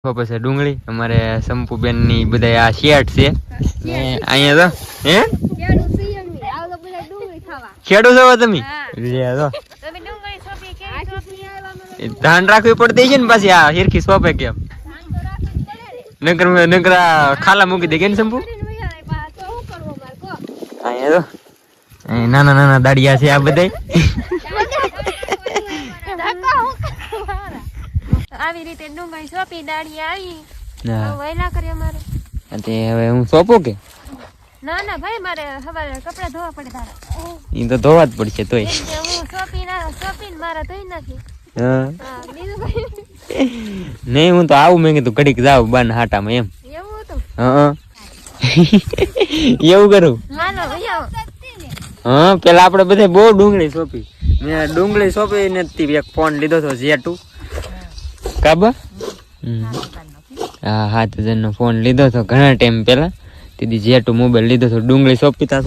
પછી ડુંગળી અમારે સંપુબેન ની બધા આ શેઠ છે ને અહીંયા તો હે ખેડૂ છો તમે લે તો ધ્યાન રાખવી પડતી છે ને પાછી આ હિરખી સોપે કેમ નકર ખાલા મૂકી દે કે ને સંપુ અહીંયા તો નાના નાના દાડિયા છે આ બધા આવી રીતે ડુંગળી સોપી દાડી આવી વહેલા કરી અમારે તે હવે હું સોપું કે ના ના ભાઈ મારે સવારે કપડા ધોવા પડે તારા ઈ તો ધોવા જ પડશે તોય હું સોપીને મારા ધોઈ નાખી હા બીજું કઈ નહીં હું તો આવું મેં કીધું ઘડીક જાવ બાન હાટામાં એમ એવું હતું હા એવું કરું હાલો ભૈયા હા પેલા આપડે બધા બહુ ડુંગળી સોંપી મેં ડુંગળી સોંપી નથી એક ફોન લીધો હતો Z2 કાબા હા 7000 નો ફોન લીધો હતો ઘણા ટાઈમ પેલા તેથી Z2 મોબાઈલ લીધો હતો ડુંગળી સોંપતા